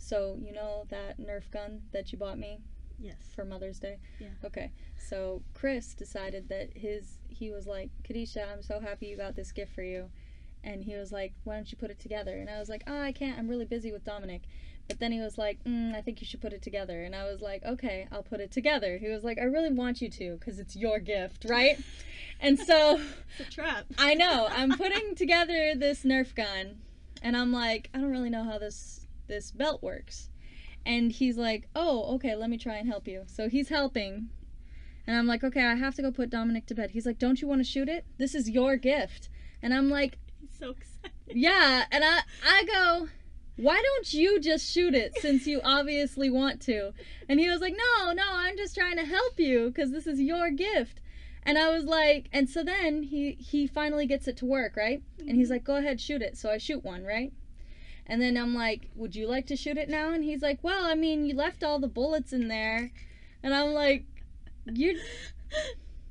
So, you know that Nerf gun that you bought me Yes. for Mother's Day? Yeah. Okay. So, Chris decided that he was like, Kadisha, I'm so happy you got this gift for you. And he was like, why don't you put it together? And I was like, oh, I can't. I'm really busy with Dominic. But then he was like, I think you should put it together. And I was like, okay, I'll put it together. He was like, I really want you to because it's your gift, right? And so... It's a trap. I know. I'm putting together this Nerf gun. And I'm like, I don't really know how this belt works. And he's like, oh, okay, let me try and help you. So he's helping. And I'm like, okay, I have to go put Dominic to bed. He's like, don't you want to shoot it? This is your gift. And I'm like... He's so excited. Yeah, and I go... Why don't you just shoot it since you obviously want to? And he was like, no, I'm just trying to help you because this is your gift. And I was like, and so then he finally gets it to work, right? And he's like, go ahead, shoot it. So I shoot one, right? And then I'm like, would you like to shoot it now? And he's like, well, I mean, you left all the bullets in there. And I'm like, you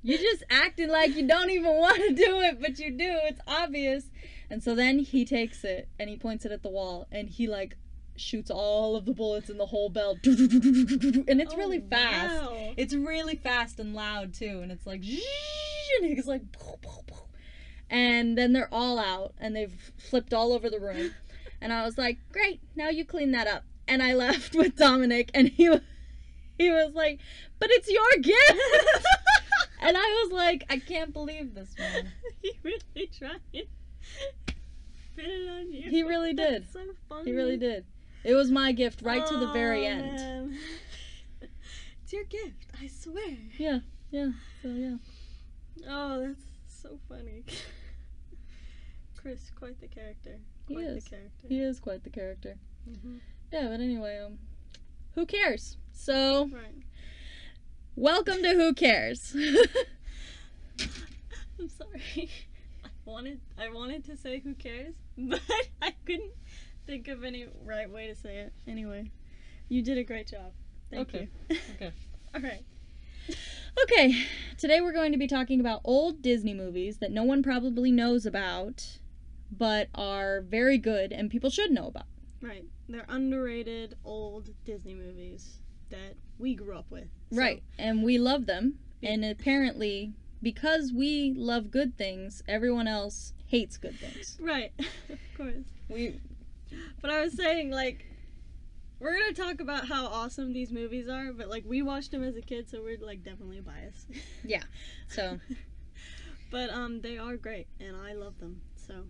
just acting like you don't even want to do it, but you do. It's obvious. And so then he takes it and he points it at the wall and he like shoots all of the bullets in the whole belt. And it's really fast. Wow. It's really fast and loud too. And it's like, and he's like, and then they're all out and they've flipped all over the room. And I was like, great, now you clean that up. And I left with Dominic and he was like, but it's your gift. And I was like, I can't believe this, man. He really tried. Spit it on you. He really did. That's so funny. He really did. It was my gift right to the very end. Man. It's your gift, I swear. Yeah. So yeah. Oh, that's so funny. Chris, quite the character. He Quite is. the character. He is quite the character. Mm-hmm. Yeah, but anyway, who cares? So, Right. welcome to Who Cares. I'm sorry. I wanted to say who cares, but I couldn't think of any right way to say it. Anyway, you did a great job. Thank Okay. you. Okay. All right. Okay, today we're going to be talking about old Disney movies that no one probably knows about, but are very good and people should know about. Right. They're underrated old Disney movies that we grew up with. So- Right, and we love them, and apparently, because we love good things, everyone else hates good things. Right. Of course. We But I was saying, like, we're gonna talk about how awesome these movies are, but like we watched them as a kid, so we're like definitely biased. Yeah. So But they are great, and I love them. So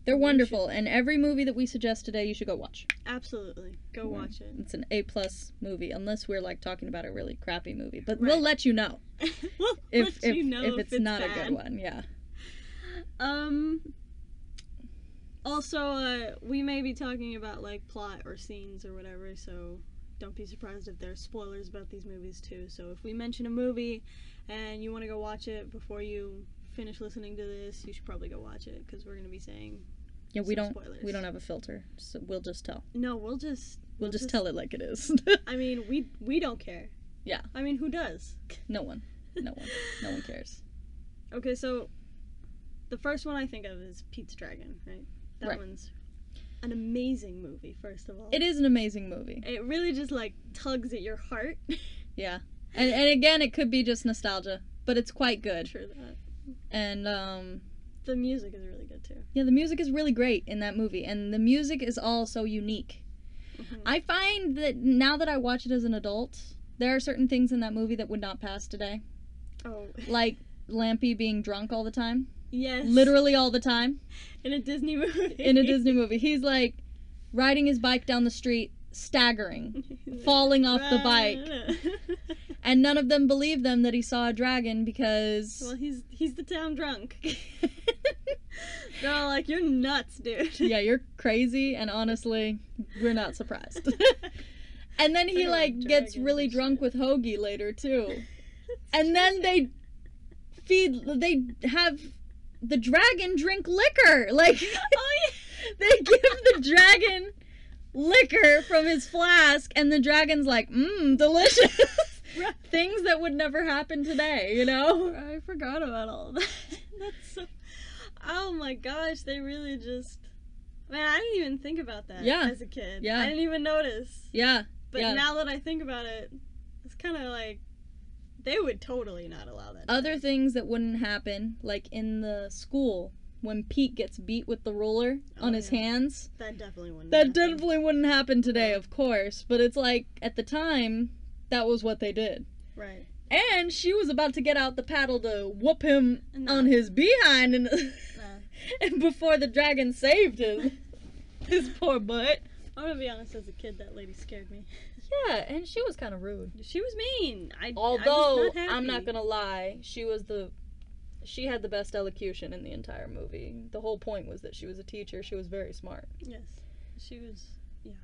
they're wonderful, and every movie that we suggest today, you should go watch. absolutely, go watch it. It's an A+ movie, unless we're like talking about a really crappy movie. But Right. we'll let you know We'll if let you know if it's not bad. a good one. Yeah. Also, we may be talking about like plot or scenes or whatever, so don't be surprised if there's spoilers about these movies too. So if we mention a movie and you want to go watch it before you finish listening to this, you should probably go watch it because we're gonna be saying Yeah, we some don't spoilers. have a filter, so we'll just tell. No, we'll just Tell it like it is. I mean, we don't care. Yeah. I mean, who does? No one cares. Okay, so the first one I think of is Pete's Dragon, right? That Right. one's an amazing movie, first of all. It is an amazing movie. It really just like tugs at your heart. Yeah. And again, it could be just nostalgia, but it's quite good. True that. And The music is really good too. yeah, the music is really great in that movie, and the music is all so unique. Mhm. I find that now that I watch it as an adult, there are certain things in that movie that would not pass today. Oh, Like Lampy being drunk all the time. yes. Literally all the time. in a Disney movie. In a Disney movie. He's like riding his bike down the street, staggering, falling off the bike. And none of them believe them that he saw a dragon because... Well, he's the town drunk. They're all like, "You're nuts, dude." Yeah, you're crazy, and honestly, we're not surprised. And then he, They're like, like gets dragons really and drunk shit. with Hoagie later, too. And then they have the dragon drink liquor. Like, Oh they give the dragon liquor from his flask, and the dragon's like, delicious. yeah. Things that would never happen today, you know? I forgot about all of that. That's so. Oh my gosh, they really just Man, I didn't even think about that Yeah. as a kid. Yeah. I didn't even notice. Yeah. But Yeah. now that I think about it, it's kind of like they would totally not allow that. Other things that wouldn't happen, like in the school, when Pete gets beat with the ruler on his hands. That definitely wouldn't That happen. definitely wouldn't happen today, No. of course. But it's like, at the time, that was what they did. Right. And she was about to get out the paddle to whoop him No. on his behind, and, Nah. and before the dragon saved his poor butt. I'm gonna be honest, as a kid, that lady scared me. Yeah, and she was kind of rude. She was mean. Although, I was not happy. I'm not gonna lie, she had the best elocution in the entire movie. The whole point was that she was a teacher. She was very smart. Yes. She was very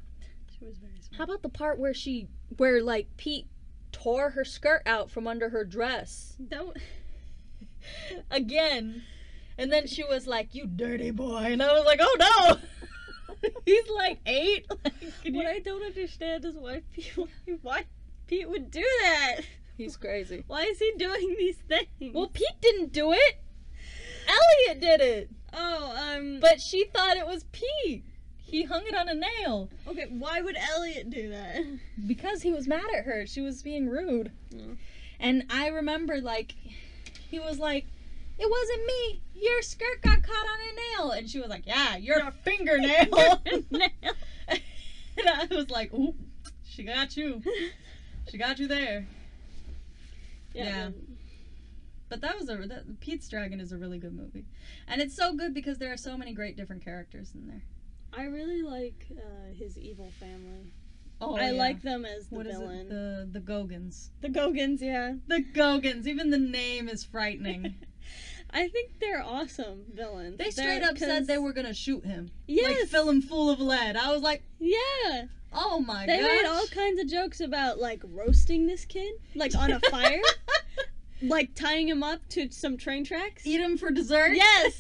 smart. How about the part where like Pete tore her skirt out from under her dress again, and then she was like, "You dirty boy," and I was like, "Oh no." He's like 8. What I don't understand is why Pete would do that. He's crazy. Why is he doing these things? Well, Pete didn't do it. Elliot did it. Oh, But she thought it was Pete. He hung it on a nail. Okay, why would Elliot do that? Because he was mad at her. She was being rude. Mm. And I remember, like, he was like, "It wasn't me. Your skirt got caught on a nail." And she was like, "Yeah, your fingernail." And I was like, "Ooh, she got you. She got you there." Yeah. But Pete's Dragon is a really good movie. And it's so good because there are so many great different characters in there. I really like his evil family. Oh, I like them as the What is villain. it? The Gogans. The Gogans, yeah. The Gogans. Even the name is frightening. I think they're awesome villains. They straight up said they were gonna shoot him. Yes. Like, fill him full of lead. I was like, Yeah. oh my god. They made all kinds of jokes about, like, roasting this kid, like, on a fire. Like, tying him up to some train tracks. Eat him for dessert? Yes.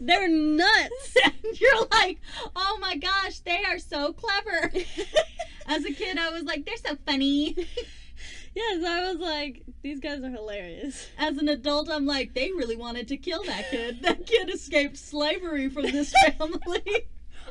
They're nuts. And you're like, oh my gosh, they are so clever. As a kid, I was like, they're so funny. Yes, I was like, these guys are hilarious. As an adult, I'm like, they really wanted to kill that kid. That kid escaped slavery from this family.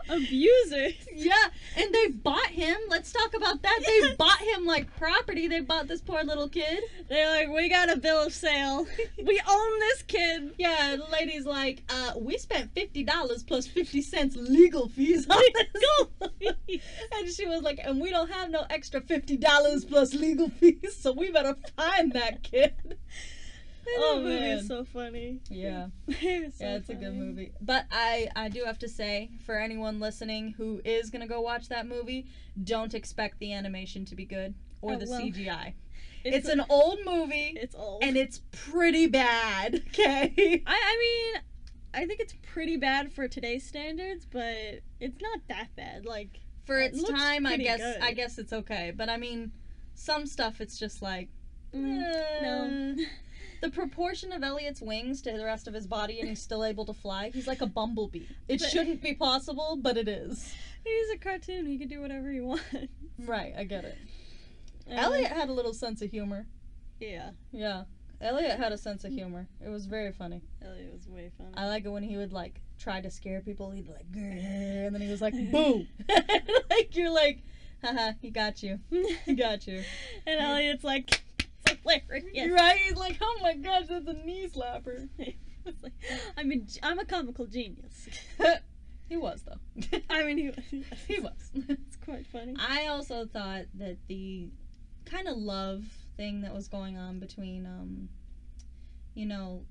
Abusers. Yeah, and they bought him. Let's talk about that. They bought him like property. They bought this poor little kid. They're like, we got a bill of sale. We own this kid. Yeah, the lady's like, we spent $50 plus 50 cents legal fees on this. And she was like, and we don't have no extra $50 plus legal fees, so we better find that kid. That movie is so funny. Yeah. It's Yeah, it's a good movie. But I do have to say, for anyone listening who is going to go watch that movie, don't expect the animation to be good or the CGI. It's an old movie. It's old. And it's pretty bad, okay? I mean, I think it's pretty bad for today's standards, but it's not that bad. Like, For its looks time, I pretty guess good. I guess it's okay. But I mean, some stuff it's just like, no. The proportion of Elliot's wings to the rest of his body, and he's still able to fly. He's like a bumblebee. It But- shouldn't be possible, but it is. He's a cartoon. He can do whatever he wants. Right, I get it. And, Elliot had a little sense of humor. Yeah. Yeah. Elliot had a sense of humor. It was very funny. Elliot was way fun. I like it when he would, like, try to scare people. He'd, like, "Grr," and then he was like, boo. Like, you're like, haha, he got you. He got you. And Elliot's like, it's hilarious. Right? He's like, oh my gosh, that's a knee slapper. It's like, I'm a comical genius. He was, though. I mean, He was. It's quite funny. I also thought that the kind of love thing that was going on between, you know,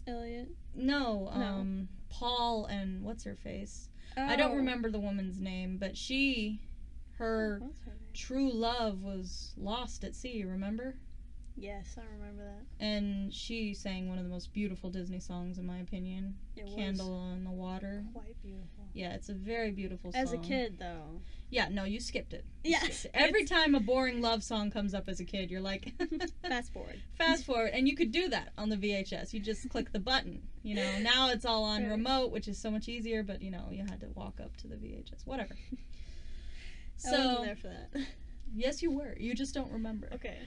Elliot. no, Paul and what's her face? I don't remember the woman's name, but her What's her name? true love was lost at sea, remember? Yes, I remember that. And she sang one of the most beautiful Disney songs, in my opinion. It Candle on the Water. was quite beautiful. Yeah, it's a very beautiful song. As a kid, though. Yeah, no, you skipped it. You Yes. skipped it. Every time a boring love song comes up as a kid, you're like, Fast forward. fast forward. And you could do that on the VHS. You just click the button. You know, now it's all on Right. remote, which is so much easier, but, you know, you had to walk up to the VHS. Whatever. I wasn't there for that. Yes, you were. You just don't remember. Okay.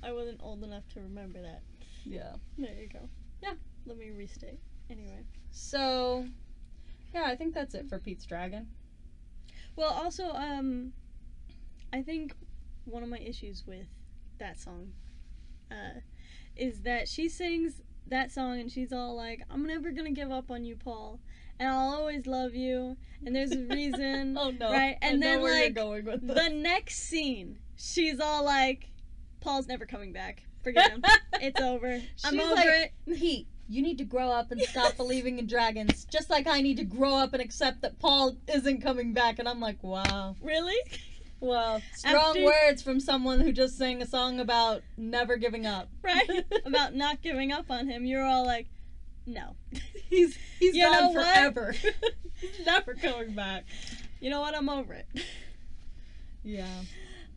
I wasn't old enough to remember that. Yeah. There you go. Yeah. Let me restate. Anyway. So, Yeah, I think that's it for Pete's Dragon. Well, also, I think one of my issues with that song is that she sings that song and she's all like, I'm never gonna give up on you, Paul, and I'll always love you, and there's a reason. Oh no. Right? And I know then, where like, you're going with this. the next scene, she's all like, Paul's never coming back. Forget him. It's over. I'm She's over like, it. Pete, you need to grow up and stop believing in dragons, just like I need to grow up and accept that Paul isn't coming back. And I'm like, wow. Really? Well, strong After- words from someone who just sang a song about never giving up. Right? About not giving up on him. You're all like, no. He's You know gone what? forever. He's never coming back. You know what? I'm over it. Yeah.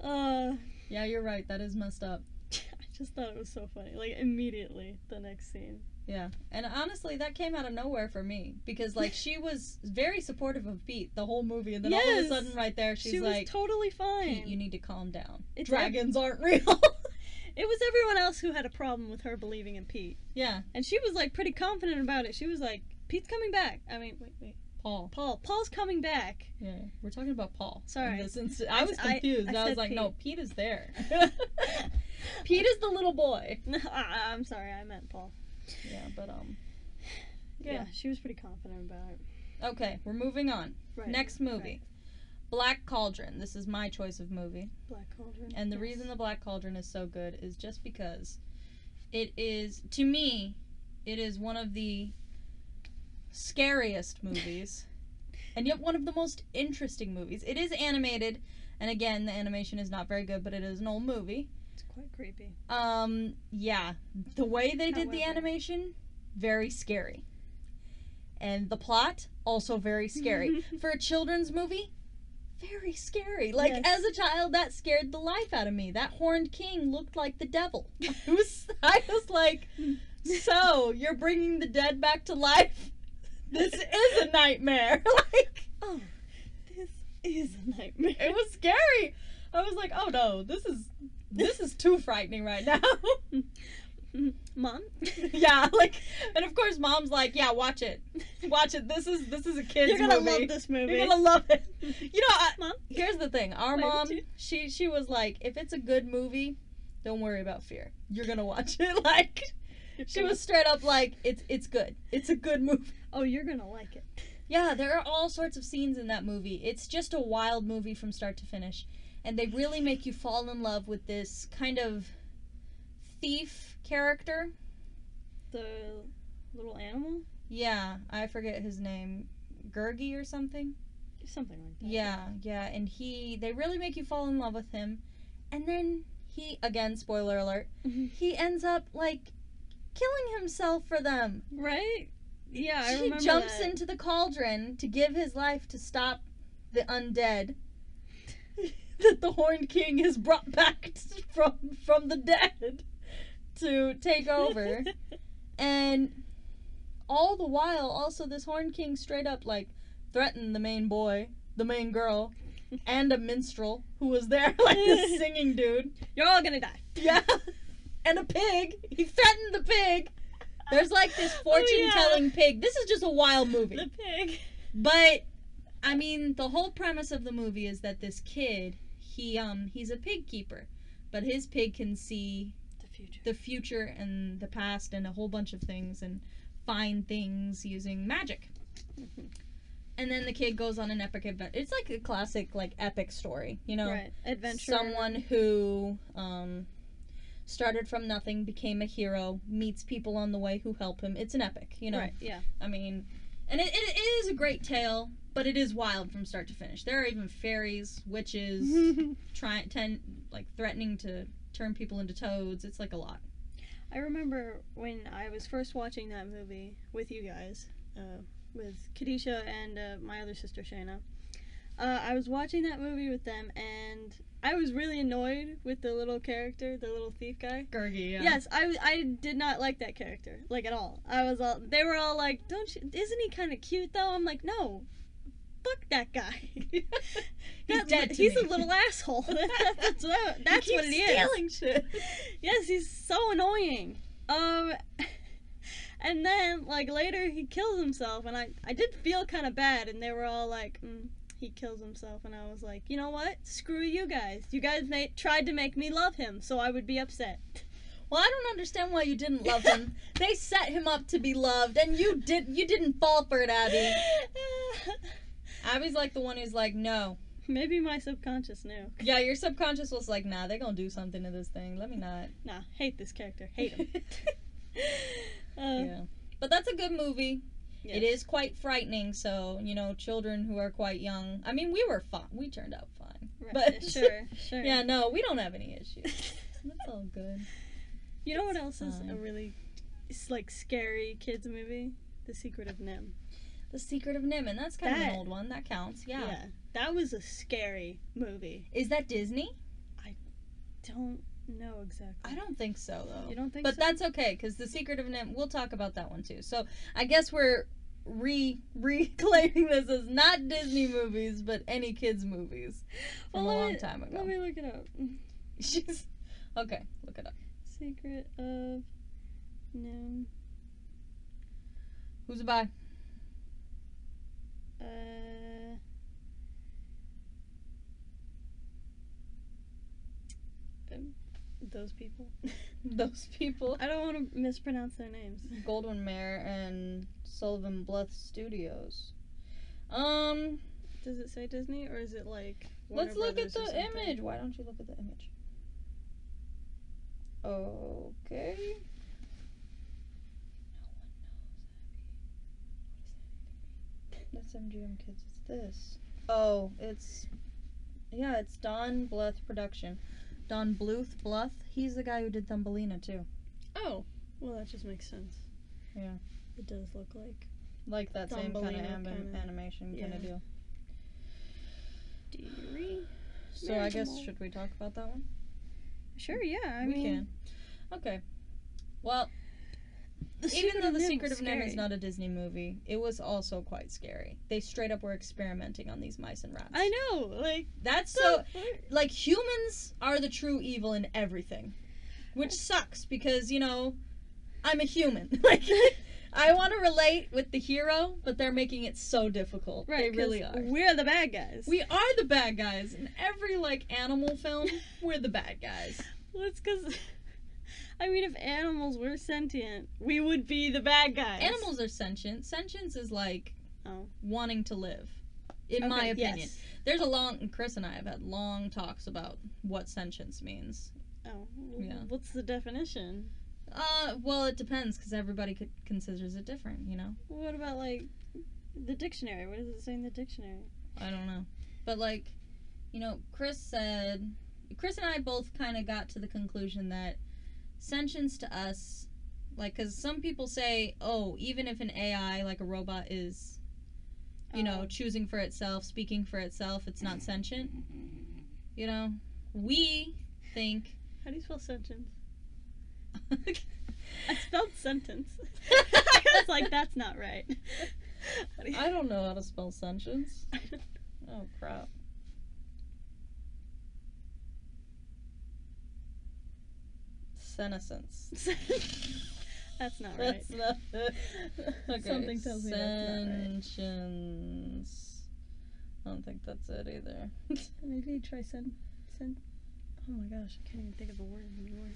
Uh, Yeah, you're right. That is messed up. I just thought it was so funny. Like, immediately, the next scene. Yeah. And honestly, that came out of nowhere for me. Because, like, she was very supportive of Pete the whole movie. And then all of a Yes. sudden, right there, she's She was like, totally fine. Pete, you need to calm down. It's Dragons aren't real. It was everyone else who had a problem with her believing in Pete. Yeah. And she was, like, pretty confident about it. She was like, Pete's coming back. I mean, wait. Paul. Paul's coming back. Yeah, we're talking about Paul. Sorry. In this I was confused. I was said like, Pete. no, Pete is there. Pete is the little boy. I'm sorry, I meant Paul. Yeah, but Yeah, she was pretty confident about it. Okay, we're moving on. Right. Next movie. Right. Black Cauldron. This is my choice of movie. Black Cauldron. And the yes. reason the Black Cauldron is so good is just because it is, to me, it is one of the scariest movies and yet one of the most interesting movies. It is animated, and again, the animation is not very good, but it is an old movie. It's quite creepy. Yeah. The way they did the However. animation, very scary. And the plot, also very scary. For a children's movie, very scary. Like, Yes. as a child, that scared the life out of me. That horned king looked like the devil. I was like, so, you're bringing the dead back to life? This is a nightmare. Like, Oh, this is a nightmare. it was scary. I was like, oh no, this is too frightening right now. Mom? Yeah, like, and of course Mom's like, yeah, watch it. Watch it. This is a kid's You're gonna movie. love this movie. You're gonna love it. You know, Mom? here's the thing. Our Wait, mom, did you- she was like, if it's a good movie, don't worry about fear. You're gonna watch it. Like, she was straight up like, it's good. It's a good movie. Oh, you're gonna like it. Yeah, there are all sorts of scenes in that movie. It's just a wild movie from start to finish. And they really make you fall in love with this kind of thief character. The little animal? Yeah, I forget his name. Gurgi or something? Something like that. Yeah, and they really make you fall in love with him. And then he, again, spoiler alert, he ends up, like, killing himself for them. Right? Yeah, I He remember jumps that. into the cauldron to give his life to stop the undead that the Horned King has brought back from the dead to take over. And all the while, also, this Horned King straight up, like, threatened the main boy, the main girl, and a minstrel who was there, like this singing dude. You're all gonna die. Yeah. And a pig. He threatened the pig. There's like this fortune-telling pig. This is just a wild movie. The pig. But, I mean, the whole premise of the movie is that this kid, he's a pig keeper. But his pig can see the future and the past and a whole bunch of things and find things using magic. And then the kid goes on an epic adventure. It's like a classic, like, epic story, you know? Right. Adventure. Someone who started from nothing, became a hero, meets people on the way who help him. It's an epic, you know? Right, yeah. I mean, and it is a great tale, but it is wild from start to finish. There are even fairies, witches, threatening to turn people into toads. It's like a lot. I remember when I was first watching that movie with you guys, with Kadisha and my other sister Shayna. I was watching that movie with them, and I was really annoyed with the little character, the little thief guy. Gurgi, yeah. Yes, I did not like that character, like, at all. They were all like, isn't he kind of cute, though? I'm like, no, fuck that guy. He's dead to He's me. a little asshole. That's what it is. Stealing shit. Yes, he's so annoying. And then, like, later he kills himself, and I did feel kind of bad, and they were all like, he kills himself, and I was like, you know what? Screw you guys. You guys tried to make me love him, so I would be upset. Well, I don't understand why you didn't love him. They set him up to be loved, and you didn't fall for it, Abby. Abby's like the one who's like, no. Maybe my subconscious knew. Yeah, your subconscious was like, nah, they're gonna do something to this thing. Let me not. Nah, hate this character. Hate him. Yeah. But that's a good movie. Yes. It is quite frightening, so, you know, children who are quite young. I mean, we were fine. We turned out fine. Right. But Sure. Yeah, no, we don't have any issues. That's all good. You know what else is a really, like, scary kids movie? The Secret of Nim. The Secret of Nim, and that's kind of an old one. That counts, yeah. That was a scary movie. Is that Disney? I don't know exactly. I don't think so, though. You don't think but so? But that's okay, because The Secret of Nim, we'll talk about that one, too. So, I guess we're reclaiming this as not Disney movies, but any kids' movies from a long time ago. Let me look it up. Okay, look it up. Secret of Nim. Who's it by? Those people. Those people. I don't want to mispronounce their names. Goldwyn Mayer and Sullivan Bluth Studios. Does it say Disney, or is it like Warner Let's look Brothers at or the something? image. Why don't you look at the image? Okay. That's MGM Kids. It's this. Oh, it's Don Bluth production. Don Bluth. He's the guy who did Thumbelina too. Oh, well, that just makes sense. Yeah. It does look like that same kind of Thumbelina animation kind of deal. Deary. So I guess should we talk about that one? Sure. Yeah. We can. Okay. Well, even though The Secret of Nim is not a Disney movie, it was also quite scary. They straight up were experimenting on these mice and rats. I know, like that's so. Like, humans are the true evil in everything, which sucks because, you know, I'm a human. Like, I want to relate with the hero, but they're making it so difficult. Right, they really are. We're the bad guys. We are the bad guys in every like animal film. We're the bad guys. Well, it's because. I mean, if animals were sentient, we would be the bad guys. Animals are sentient. Sentience is like wanting to live, in my opinion. Yes. There's Chris and I have had long talks about what sentience means. Oh, yeah. What's the definition? Well, it depends, because everybody considers it different, you know? What about, like, the dictionary? What does it say in the dictionary? I don't know. But, like, you know, Chris and I both kind of got to the conclusion that sentience to us, like, because some people say, oh, even if an AI, like a robot, is, you know, choosing for itself, speaking for itself, it's not sentient. You know? We think... How do you spell sentence? I spelled sentence. I was like, that's not right. I don't know how to spell sentience. Oh, crap. Senescence. That's not right. That's not it. Okay. Something tells me that's not right. Sentience. I don't think that's it either. Maybe try oh my gosh, I can't even think of a word anymore.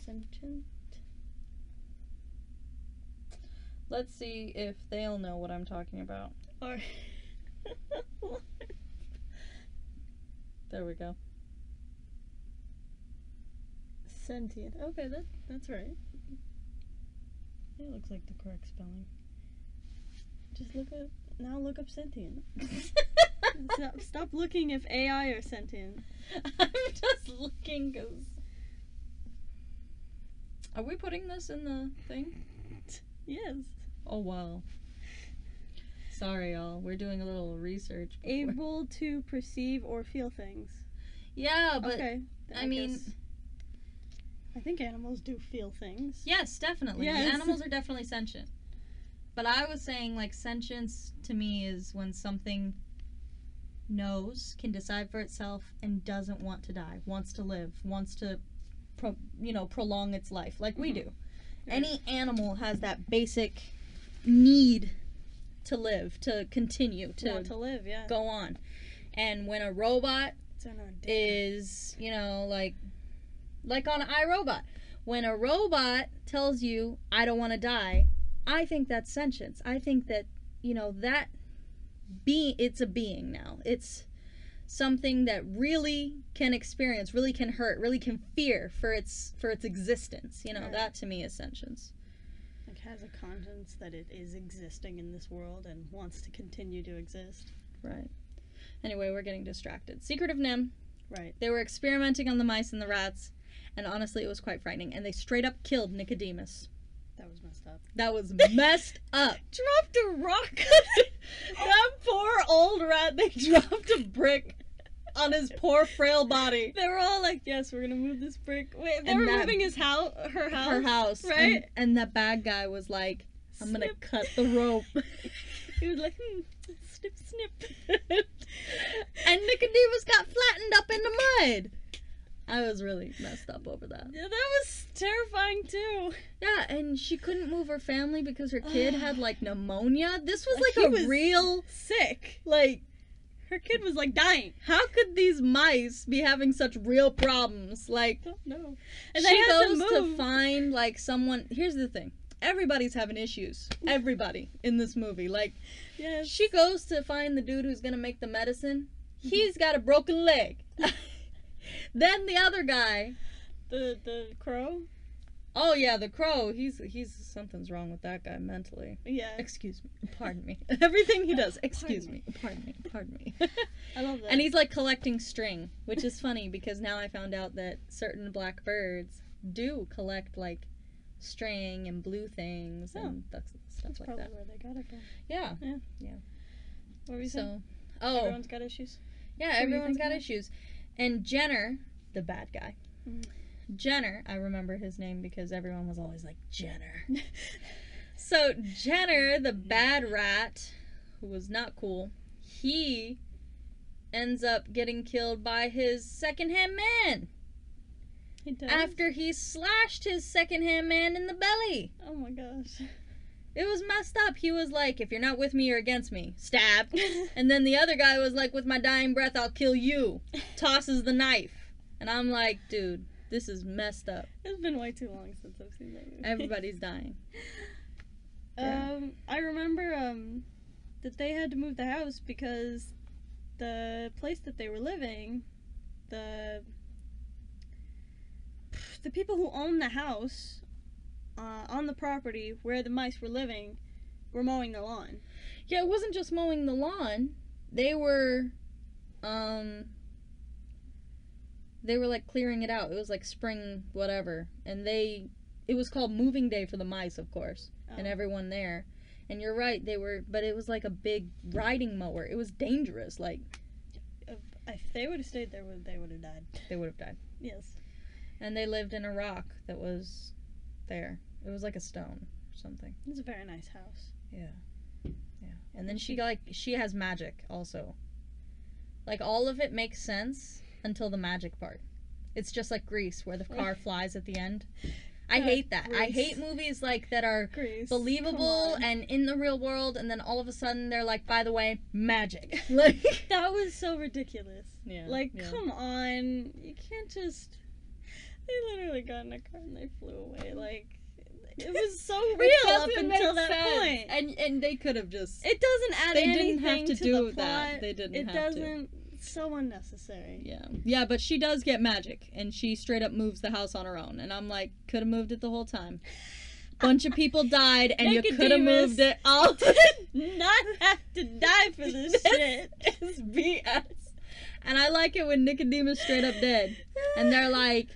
Sentient? Let's see if they'll know what I'm talking about. Or there we go. Sentient. Okay, that's right. It looks like the correct spelling. Just look up sentient. Stop looking if AI are sentient. I'm just looking because... Are we putting this in the thing? Yes. Oh, wow. Sorry, y'all. We're doing a little research. Able to perceive or feel things. Yeah, but... Okay. I mean... I think animals do feel things. Yes, definitely. Yes. Animals are definitely sentient. But I was saying, like, sentience to me is when something knows, can decide for itself, and doesn't want to die, wants to live, wants to, prolong its life, like we do. Any animal has that basic need to live, to continue, Want to live, yeah. go on. And when a robot Turn on data. is, you know, like on iRobot, when a robot tells you, I don't want to die, I think that's sentience. I think that, you know, that it's a being now. It's something that really can experience, really can hurt, really can fear for its existence. You know, Right. that to me is sentience. Like, has a conscience that it is existing in this world and wants to continue to exist. Right. Anyway, we're getting distracted. Secret of NIMH. Right. They were experimenting on the mice and the rats, and honestly, it was quite frightening. And they straight up killed Nicodemus. That was messed up. That was messed up. Dropped a rock. That poor old rat, they dropped a brick on his poor frail body. They were all like, yes, we're gonna move this brick. Wait, they And were that- moving his house, her house. Her house. Right? And that bad guy was like, I'm gonna Snip. cut the rope. He was like, snip, snip. And Nicodemus got flattened up in the mud. I was really messed up over that. Yeah, that was terrifying too. Yeah, and she couldn't move her family because her kid had like pneumonia. This was Like, like he a was real, Sick. like, Her kid was like dying. how could these mice be having such real problems? Like, No. and And they she had to goes to move. find like someone. Here's the thing: everybody's having issues. Everybody in this movie. Like, Yes. she goes to find the dude who's gonna make the medicine. He's got a broken leg. Then the other guy. The crow. Oh yeah, the crow. He's something's wrong with that guy mentally. Yeah. Excuse me. Pardon me. Everything he does. Excuse me. Pardon me. Pardon me. I love that. And he's like collecting string, which is funny because now I found out that certain black birds do collect like string and blue things and stuff That's like probably that. where they got it from. Yeah. What were you saying? So, oh, Everyone's got issues. yeah, were you everyone's got thinking of? issues. And Jenner, the bad guy. Mhm. Jenner, I remember his name because everyone was always like, Jenner. So, Jenner, the bad rat, who was not cool, he ends up getting killed by his second-hand man He does. after he slashed his second-hand man in the belly. Oh my gosh. It was messed up. He was like, if you're not with me, you're against me. Stab. And then the other guy was like, with my dying breath, I'll kill you. Tosses the knife. And I'm like, dude, this is messed up. It's been way too long since I've seen that movie. Everybody's dying. Yeah. I remember that they had to move the house because the place that they were living, the people who owned the house on the property where the mice were living were mowing the lawn. Yeah, it wasn't just mowing the lawn. They were like clearing it out. It was like spring whatever. And it was called moving day for the mice, of course. And Oh. everyone there. And you're right, but it was like a big riding mower. It was dangerous. Like, If they would have stayed there, they would have died. they would have died. Yes. And they lived in a rock that was there. It was like a stone or something. It was a very nice house. Yeah. Yeah. And then she has magic also. Like, all of it makes sense until the magic part. It's just like Grease, where the car flies at the end. I hate that. I Grease. hate movies like that are Grease. believable Come on. and in the real world, and then all of a sudden they're like, by the way, magic. Like, That was so ridiculous. yeah, Like, yeah. come on. You can't just. They literally got in a car and they flew away. Like, it was so It real up doesn't until make that sense. point. And they could have just. It doesn't add They anything didn't have to to do the that. plot. They didn't It have to. doesn't. So unnecessary. Yeah, but she does get magic, and she straight up moves the house on her own. And I'm like, could have moved it the whole time. Bunch of people died, and you could have Nicodemus moved it all. Did not have to die for this shit. It's BS. And I like it when Nicodemus straight up dead, and they're like,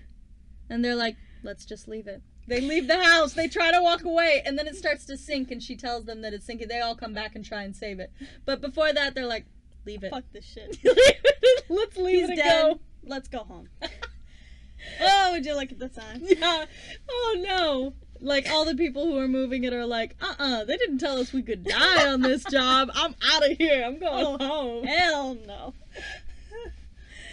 let's just leave it. They leave the house. They try to walk away, and then it starts to sink, and she tells them that it's sinking. They all come back and try and save it, but before that, they're like, leave it. Fuck this shit. Let's leave He's it dead. and go. Let's go home. Oh, would you look at the sign? Yeah. Oh no. Like, all the people who are moving it are like, they didn't tell us we could die on this job. I'm out of here. I'm going home. Hell no.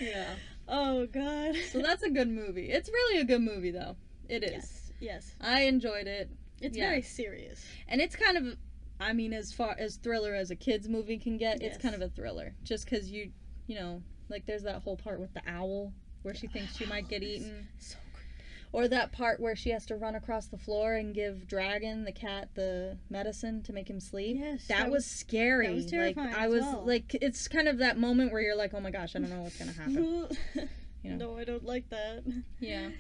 Yeah. Oh god. So that's a good movie. It's really a good movie, though. It is. Yes. Yes. I enjoyed it. It's Yeah. very serious. And it's kind of, I mean, as far as thriller as a kid's movie can get, it's Yes. kind of a thriller. Just because you know, like there's that whole part with the owl where she thinks she might get eaten. So Or that part where she has to run across the floor and give Dragon, the cat, the medicine to make him sleep. Yes, That was scary. that was terrifying Like, I as was well. like, it's kind of that moment where you're like, oh my gosh, I don't know what's gonna happen. You know. No, I don't like that. Yeah.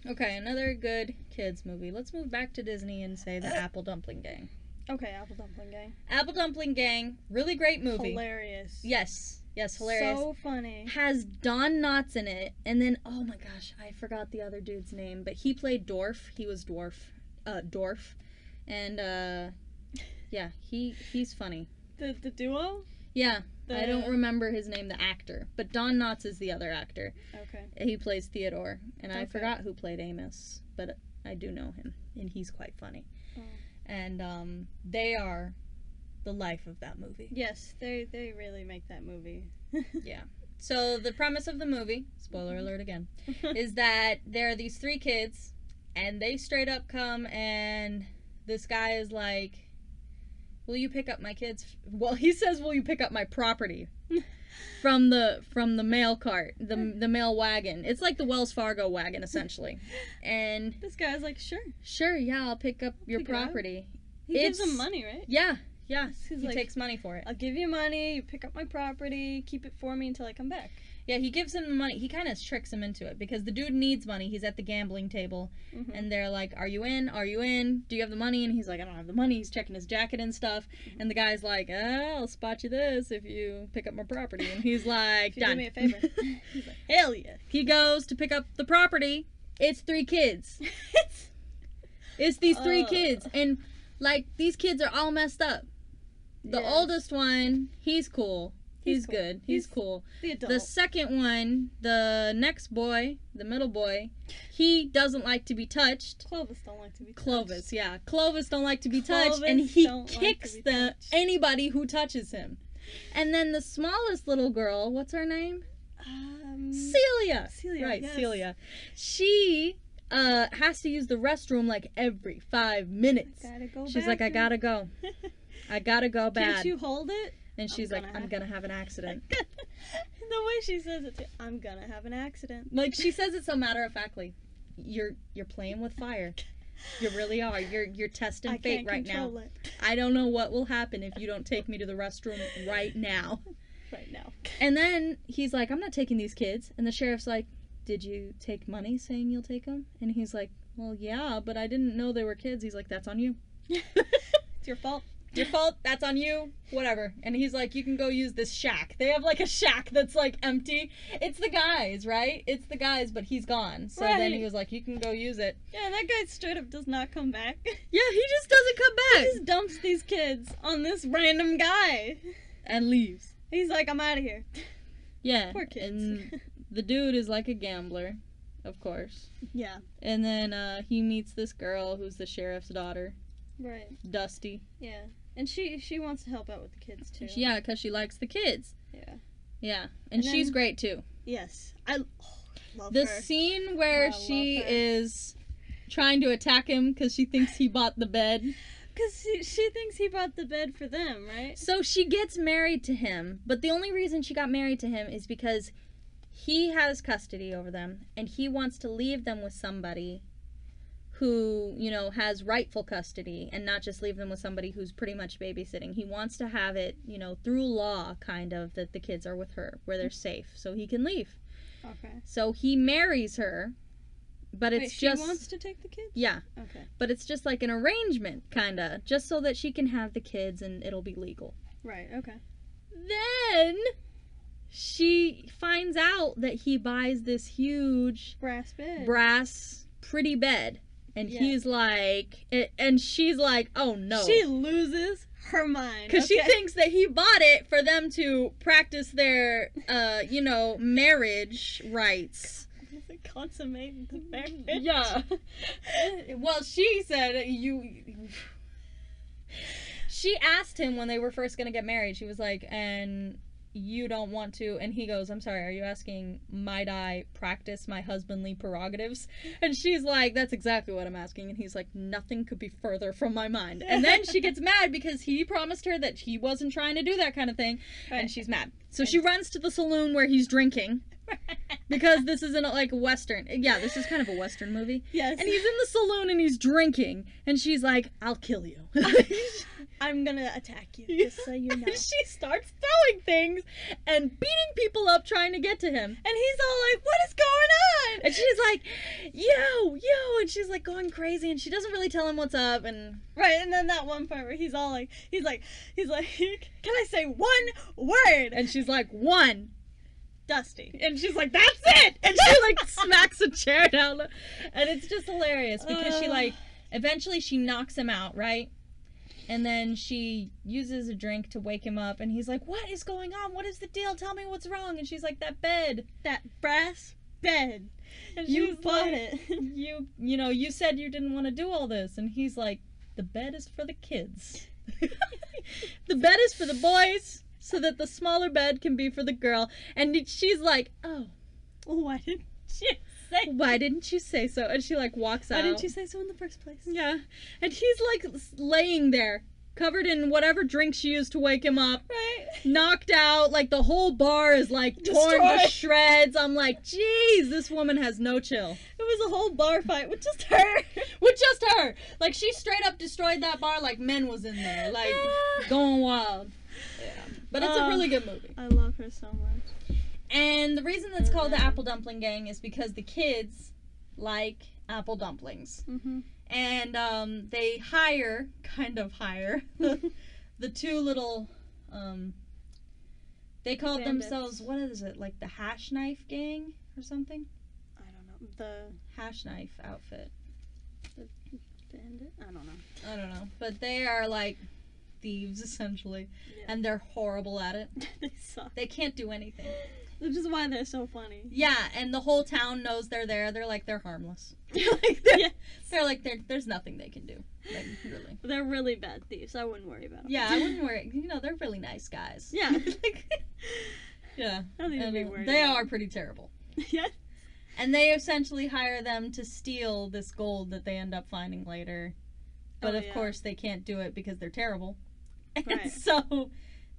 Okay, another good kids movie. Let's move back to Disney and say the Apple Dumpling Gang. Okay, Apple Dumpling Gang. Apple Dumpling Gang, really great movie. Hilarious. Yes, hilarious. So funny. Has Don Knotts in it, and then oh my gosh, I forgot the other dude's name, but he played Dorf. He was Dorf, and yeah, he's funny. The duo? Yeah, I don't remember his name, the actor, but Don Knotts is the other actor. Okay. He plays Theodore, and I Okay. forgot who played Amos, but I do know him, and he's quite funny. Oh. And they are the life of that movie. Yes, they really make that movie. Yeah. So the premise of the movie, spoiler alert again, is that there are these 3 kids, and they straight up come, and this guy is like, will you pick up my kids? Well, he says, will you pick up my property? From the mail cart, the mail wagon. It's like the Wells Fargo wagon, essentially. And This guy's like, sure. yeah, I'll pick up your pick it up. property. He gives him money, right? Yeah, He's he like, takes money for it. I'll give you money, you pick up my property, keep it for me until I come back. Yeah, he gives him the money. He kind of tricks him into it because the dude needs money. He's at the gambling table, Mhm. and they're like, "Are you in? Are you in? Do you have the money?" And he's like, "I don't have the money." He's checking his jacket and stuff, and the guy's like, "I'll spot you this if you pick up my property." And he's like, If you do "Done." me a favor. He's like, hell yeah. He goes to pick up the property. It's 3 kids. It's these 3 kids, and like these kids are all messed up. The Yes. oldest one, he's cool. He's cool. good. He's cool. The adult. The second one, the next boy, the middle boy, he doesn't like to be touched. Clovis don't like to be touched. Clovis, yeah. Clovis don't like to be touched, and Clovis he don't like to kicks be touched. anybody who touches him. And then the smallest little girl, what's her name? Celia. Celia, Right, yes. Celia. She has to use the restroom like every 5 minutes. Gotta go She's like, I gotta go. I gotta go bad. Can't you hold it? And she's like, I'm gonna have an accident. The way she says it too. I'm gonna have an accident. Like she says it so matter of factly. You're playing with fire. You really are. You're testing I fate can't right now. control it. I don't know what will happen if you don't take me to the restroom right now. Right now. And then he's like, I'm not taking these kids. And the sheriff's like, did you take money saying you'll take them? And he's like, well, yeah, but I didn't know they were kids. He's like, that's on you. It's your fault. Your fault, that's on you, whatever. And he's like, you can go use this shack. They have like a shack that's like empty. It's the guys, right? It's the guys, but he's gone. So then he Right. was like, you can go use it. Yeah, that guy straight up does not come back. Yeah, he just doesn't come He back. just dumps these kids on this random guy. And leaves. He's like, I'm out of here. Yeah. Poor kids. And the dude is like a gambler, of course. Yeah. And then he meets this girl who's the sheriff's daughter, Right. Dusty. Yeah. And she wants to help out with the kids too. Yeah, because she likes the kids. Yeah. Yeah. And And she's then- great too. Yes. I love The her. scene where I love she her. is trying to attack him because she thinks he bought the bed. Because she thinks he bought the bed for them, right? So she gets married to him, but the only reason she got married to him is because he has custody over them and he wants to leave them with somebody who, you know, has rightful custody and not just leave them with somebody who's pretty much babysitting. He wants to have it, you know, through law, kind of, that the kids are with her, where they're safe, so he can leave. Okay. So he marries her, but it's Wait, she just... wants to take the kids? Yeah, Okay. but it's just like an arrangement, kind of, just so that she can have the kids and it'll be legal. Right, okay. Then she finds out that he buys this huge Brass bed. brass pretty bed. And Yeah. he's like, and she's like, oh no. She loses her mind. Because she okay? thinks that he bought it for them to practice their, you know, marriage rights. Consummate the marriage. Yeah. Well, she said she asked him when they were first going to get married. She was like, and you don't want to, and he goes, I'm sorry, are you asking, might I practice my husbandly prerogatives? And she's like, that's exactly what I'm asking. And he's like, nothing could be further from my mind. And then she gets mad because he promised her that he wasn't trying to do that kind of thing, and she's mad. So she runs to the saloon where he's drinking, because this isn't like a Western. Yeah, this is kind of a Western movie. Yes. And he's in the saloon and he's drinking, and she's like, I'll kill you. I'm gonna attack you, just so you know. She starts throwing things and beating people up trying to get to him. And he's all like, what is going on? And she's like, yo, and she's like going crazy, and she doesn't really tell him what's up, and... Right, and then that one part where he's all like, he's like, can I say one word? And she's like, one. Dusty. And she's like, that's it! And she like smacks a chair down. And it's just hilarious because she like, eventually she knocks him out, right? And then she uses a drink to wake him up, and he's like, what is going on? What is the deal? Tell me what's wrong. And she's like, that bed. That brass bed. And You bought like, it. You know, you said you didn't want to do all this. And he's like, the bed is for the kids. The bed is for the boys, so that the smaller bed can be for the girl. And she's like, oh. Why didn't you say Why didn't you say so? And she like walks out. Why didn't you say so in the first place? Yeah. And he's like laying there, covered in whatever drink she used to wake him up. Right. Knocked out. Like the whole bar is like torn to Destroyed. shreds. I'm like, geez, this woman has no chill. It was a whole bar fight with just her. With just her. Like she straight up destroyed that bar like men was in there. Like going wild. Yeah. But it's a really good movie. I love her so much. And the reason it's called the Apple Dumpling Gang is because the kids like apple dumplings. Mm-hmm. And they hire the two little, they called Bandits. themselves, what is it, like the Hash Knife Gang or something? I don't know. The Hash Knife outfit. bandit? I don't know. I don't know. But they are like thieves, essentially. Yeah. And they're horrible at it. They suck. They can't do anything. Which is why they're so funny. Yeah, and the whole town knows they're there. They're like, they're harmless. Yeah. They're like, there's nothing they can do. Like, really. They're really bad thieves. I wouldn't worry about them. Yeah, I wouldn't worry. You know, they're really nice guys. Yeah. Like, yeah. I don't even be And worried they about are pretty terrible. Yeah. And they essentially hire them to steal this gold that they end up finding later. But Oh, of yeah. course they can't do it because they're terrible. And Right. so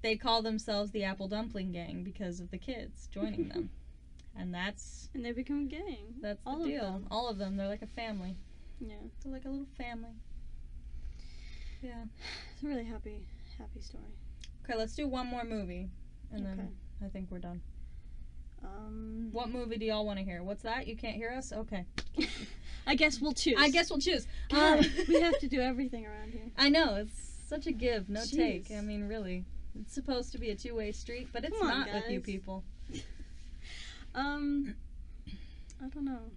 they call themselves the Apple Dumpling Gang because of the kids joining them. And that's And they become a gang. the All of deal. them. All of them. They're like a family. Yeah. They're like a little family. Yeah. It's a really happy story. Okay, let's do one more movie. And Okay. then I think we're done. What? What movie do y'all want to hear? What's that? You can't hear us? Okay. I guess we'll choose. I guess we'll choose. God, we have to do everything around here. I know, it's such a give, no take. Jeez. I mean, really. It's supposed to be a two-way street, but it's Come on, not with you guys. people. I don't know.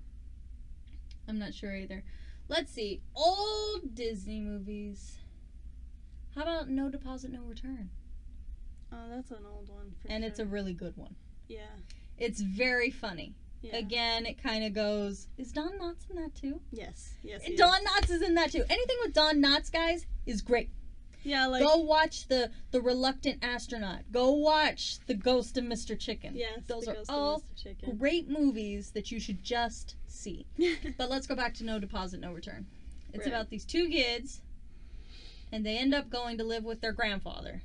I'm not sure either. Let's see. Old Disney movies. How about No Deposit, No Return? Oh, that's an old one. For And sure. it's a really good one. Yeah. It's very funny. Yeah. Again, it kind of goes... Is Don Knotts in that too? Yes. Yes. he Don is. Knotts is in that too. Anything with Don Knotts, guys, is great. Yeah, like. Go watch the Reluctant Astronaut. Go watch The Ghost of Mr. Chicken. Yes. Those the are Ghost of all Mr. Chicken. great movies that you should just see. But let's go back to No Deposit, No Return. It's Right. about these two kids, and they end up going to live with their grandfather.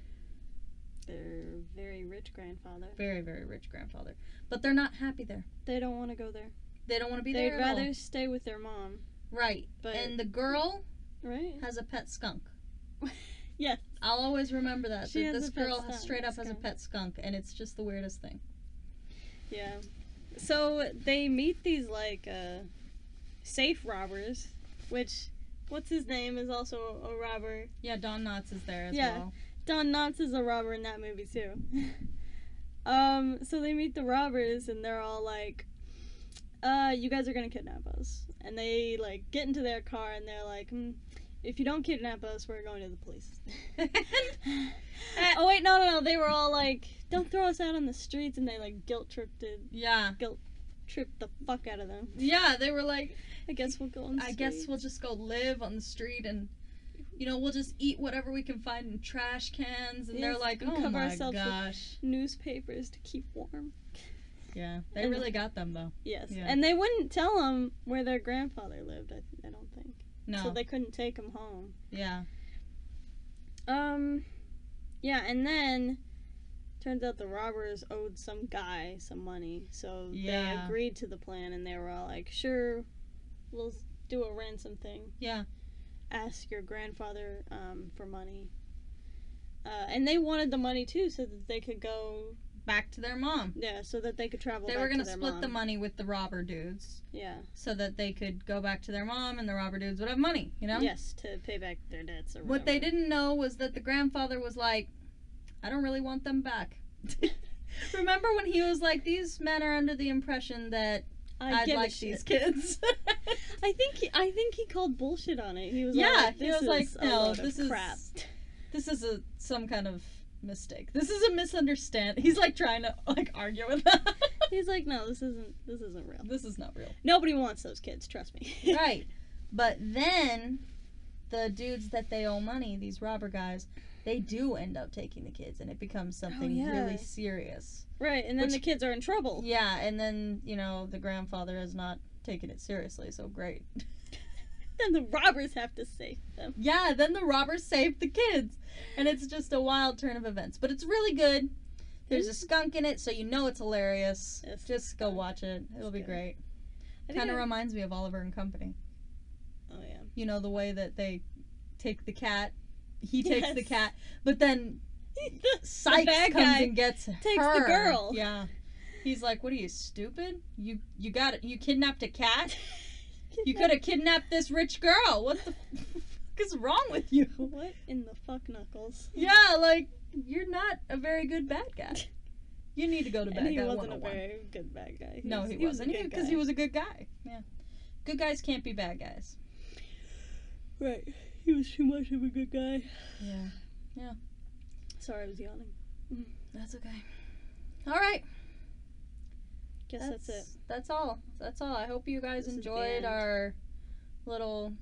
Their very rich grandfather. Very, very rich grandfather. But they're not happy there. They don't want to go there. They don't want to be They'd there at all. rather stay with their mom. Right. But And the girl right. has a pet skunk. Yes. I'll always remember that. She That has this a pet girl skunk. straight up has a Skunk. pet skunk, and it's just the weirdest thing. Yeah. So they meet these like safe robbers, which what's his name is also a robber. Yeah, Don Knotts is there as Yeah. well. Don Knotts is a robber in that movie too. So they meet the robbers and they're all like, you guys are gonna kidnap us. And they like get into their car and they're like, if you don't kidnap us, we're going to the police. Oh wait, no. They were all like, don't throw us out on the streets, and they like guilt tripped the fuck out of them. Yeah, they were like, I guess we'll go on the I guess streets. we'll just go live on the street and, you know, we'll just eat whatever we can find in trash cans. And they're Yes, like, and oh cover my ourselves with gosh. newspapers to keep warm. Yeah, they And- really got them, though. Yes, Yeah. and they wouldn't tell them where their grandfather lived. I don't think. No. So they couldn't take him home. Yeah. Yeah, and then turns out the robbers owed some guy some money, so they Yeah. agreed to the plan, and they were all like, "Sure, we'll do a ransom thing. Yeah. Ask your grandfather for money." And they wanted the money too, so that they could go. Back to their mom. Yeah, so that they could travel. They back were going to to their split mom. the money with the robber dudes Yeah. so that they could go back to their mom and the robber dudes would have money, you know? Yes, to pay back their debts or What they whatever. didn't know was that the grandfather was like, I don't really want them back. Remember when he was like, these men are under the impression that I'd give a like shit. these kids. I think he called bullshit on it. He was Yeah, like, he "This was like, is a no, load this of is- crap." This is some kind of mistake. This is a misunderstanding. He's like trying to like argue with them. He's like, "No, this isn't real. This is not real. Nobody wants those kids. Trust me." Right. But then the dudes that they owe money, these robber guys, they do end up taking the kids and it becomes something yeah. really serious. Right, and then Which- the kids are in trouble. Yeah, and then, you know, the grandfather has not taken it seriously, so great. Then the robbers have to save them. Yeah, then the robbers save the kids. And it's just a wild turn of events. But it's really good. There's a skunk in it, so you know it's hilarious. Yes, Just go watch it. It'll be good. great. I think Kind of I- reminds me of Oliver and Company. Oh yeah. You know, the way that they take the cat. He takes the Yes. cat, but then The Sykes bad comes guy and gets takes her. the girl. Yeah. He's like, "What are you, stupid? You got it. You kidnapped a cat? You could have kidnapped this rich girl. What the fuck is wrong with you?" What in the fuck, Knuckles? Yeah, like, you're not a very good bad guy. You need to go to And bad he guy wasn't a 101. very good bad guy. No, was- he was a wasn't. good Because guy. he was a good guy. Yeah. Good guys can't be bad guys. Right. He was too much of a good guy. Yeah. Sorry, I was yawning. That's okay. All right. Guess that's it. That's all. That's all. I hope you guys This is the enjoyed end. our little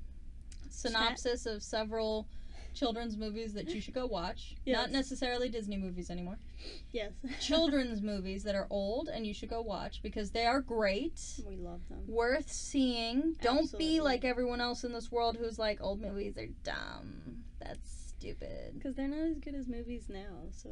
synopsis of several children's movies that you should go watch. Yes. Not necessarily Disney movies anymore. Yes. Children's movies that are old and you should go watch because they are great. We love them. Worth seeing. Don't Absolutely. be like everyone else in this world who's like, old movies are dumb. That's stupid. Because they're not as good as movies now, so...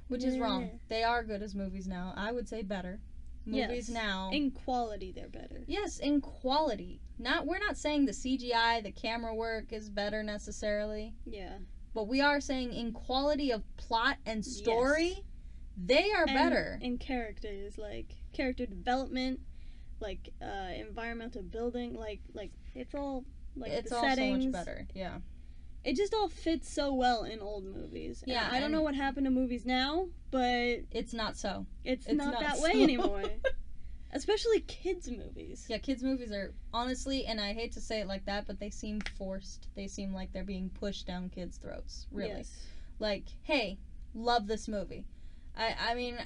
Which is Yeah. wrong. They are good as movies now. I would say better. Movies Yes. now. In quality, they're better. Yes, in quality. We're not saying the CGI, the camera work is better necessarily, Yeah. but we are saying in quality of plot and story, they are better. And characters, like, character development, like, environmental building, like, it's all, like, It's the all settings. so much better. Yeah. It just all fits so well in old movies. And Yeah, I don't and- know what happened to movies now, but It's not so. it's It's not not that so. way anymore. Especially kids' movies. Yeah, kids' movies are honestly, and I hate to say it like that, but they seem forced. They seem like they're being pushed down kids' throats. Really. Yes. Like, hey, love this movie. I mean,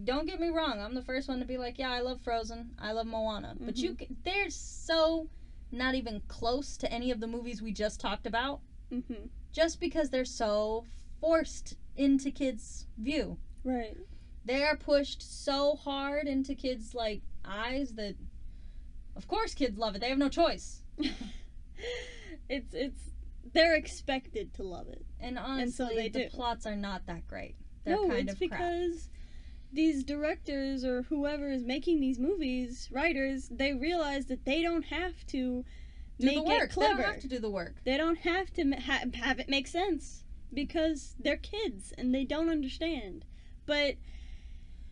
don't get me wrong. I'm the first one to be like, yeah, I love Frozen. I love Moana. But they're so not even close to any of the movies we just talked about. Mm-hmm. Just because they're so forced into kids' view. Right. They are pushed so hard into kids' like eyes that, of course, kids love it. They have no choice. it's they're expected to love it. And honestly, so they the do. plots are not that great. They're No, kind it's of crap. because these directors or whoever is making these movies, writers, they realize that they don't have to Do make the work. it clever. They don't have to do the work. They don't have to have it make sense because they're kids and they don't understand. But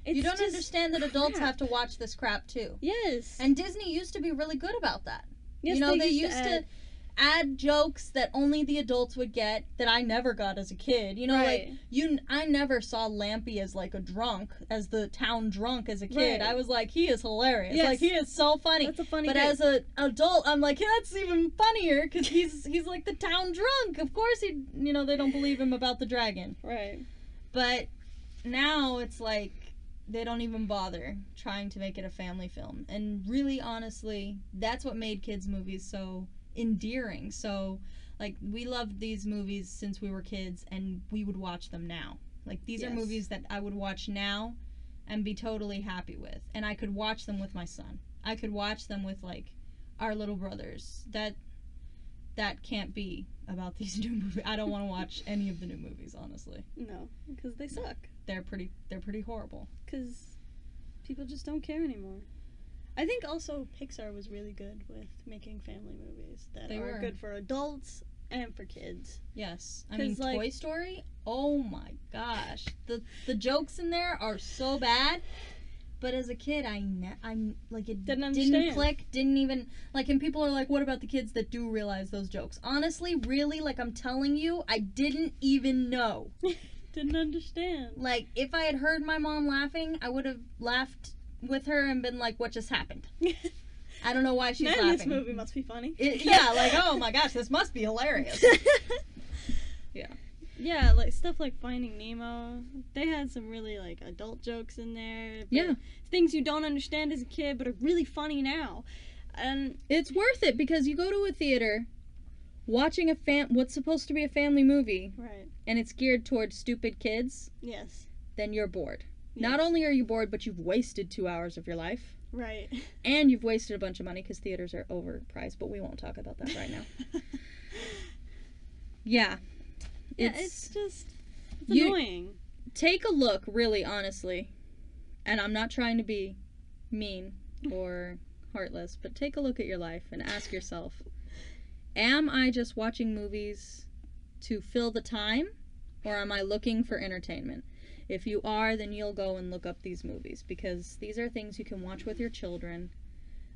it's You don't just understand that adults crap. have to watch this crap too. Yes. And Disney used to be really good about that. yes, you know, they used add- to add jokes that only the adults would get that I never got as a kid. You know, Right. I never saw Lampy as like a drunk, as the town drunk as a kid. Right. I was like, he is hilarious. Yes. Like he is so funny. That's a funny But bit. as an adult, I'm like, yeah, that's even funnier because he's like the town drunk. Of course, they don't believe him about the dragon. Right. But now it's like they don't even bother trying to make it a family film. And really, honestly, that's what made kids' movies so endearing. So, Like, we loved these movies since we were kids, and we would watch them now. Like, these are movies that I would watch now and be totally happy with. And I could watch them with my son. I could watch them with, like, our little brothers. That can't be about these new movies. I don't want to watch any of the new movies, honestly. No, because they suck. They're pretty horrible. Because people just don't care anymore. I think also Pixar was really good with making family movies that are good for adults and for kids. Yes. I mean, like, Toy Story, oh my gosh. The jokes in there are so bad. But as a kid, I'm like, it didn't click, didn't even, like, and people are like, what about the kids that do realize those jokes? Honestly, really, like, I'm telling you, I didn't even know. Didn't understand. Like, if I had heard my mom laughing, I would have laughed with her and been like, what just happened? I don't know why she's laughing. This movie must be funny. Yeah, like, oh my gosh, this must be hilarious. Yeah. Yeah, like stuff like Finding Nemo. They had some really like adult jokes in there. Yeah. Things you don't understand as a kid but are really funny now. And it's worth it because you go to a theater watching what's supposed to be a family movie. Right. And it's geared towards stupid kids. Yes. Then you're bored. Yes. Not only are you bored, but you've wasted 2 hours of your life. Right. And you've wasted a bunch of money because theaters are overpriced, but we won't talk about that right now. Yeah. It's annoying. Take a look, really, honestly, and I'm not trying to be mean or heartless, but take a look at your life and ask yourself, am I just watching movies to fill the time, or am I looking for entertainment? If you are, then you'll go and look up these movies, because these are things you can watch with your children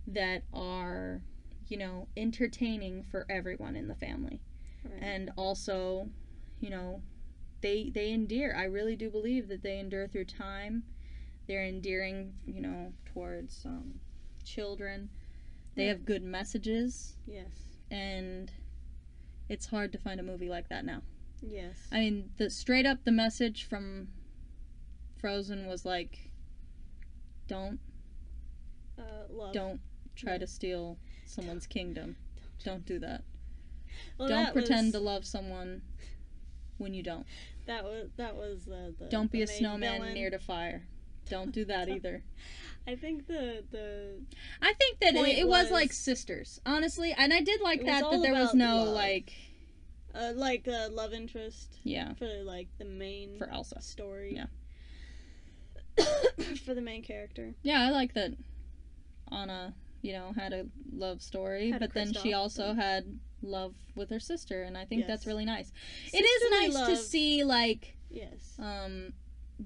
that are, you know, entertaining for everyone in the family. Right. And also, you know, they endear. I really do believe that they endure through time. They're endearing, you know, towards children. They have good messages. Yes. And it's hard to find a movie like that now. Yes. I mean, the message from Frozen was like, don't try to steal someone's kingdom. Don't do that. Well, don't pretend to love someone when you don't. That was the don't be the a snowman villain. Near to fire. Don't do that either. I think that it was like sisters, honestly, and I did like that there was no love. Like a love interest. Yeah. For like the main for Elsa story. Yeah. For the main character. Yeah, I like that Anna, you know, had a love story, but then she also had love with her sister, and I think that's really nice. It is nice to see like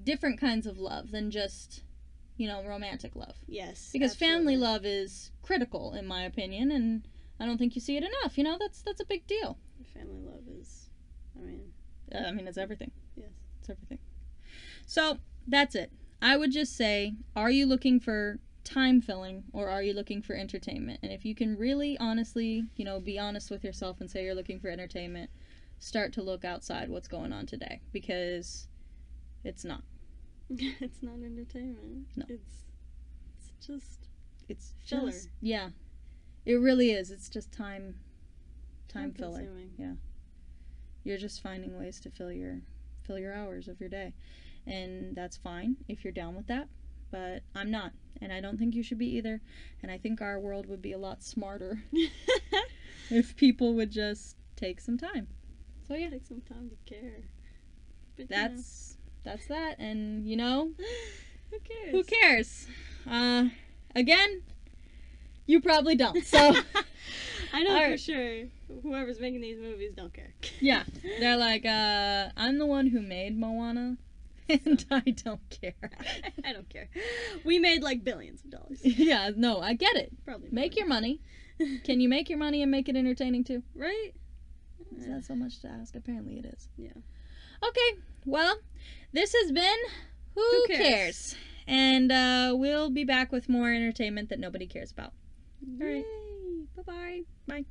different kinds of love than just, you know, romantic love. Yes. Because family love is critical, in my opinion, and I don't think you see it enough. You know, that's a big deal. Family love is, I mean, it's everything. Yes. It's everything. So, that's it. I would just say, are you looking for time filling, or are you looking for entertainment? And if you can really honestly, you know, be honest with yourself and say you're looking for entertainment, start to look outside what's going on today, because it's not. It's not entertainment. No. It's filler. Yeah. It really is. It's just time filler. Yeah. You're just finding ways to fill your hours of your day. And that's fine if you're down with that. But I'm not, and I don't think you should be either. And I think our world would be a lot smarter if people would just take some time. So yeah, take some time to care. But, that's that, and you know, who cares? Again, you probably don't. So I know for sure whoever's making these movies don't care. Yeah, they're like, I'm the one who made Moana. And I don't care. I don't care. We made like billions of dollars. Yeah, no, I get it. Probably. Make your money. Can you make your money and make it entertaining too? Right? Is that so much to ask? Apparently it is. Yeah. Okay, well, this has been Who Cares? And we'll be back with more entertainment that nobody cares about. All right. Bye-bye. Bye.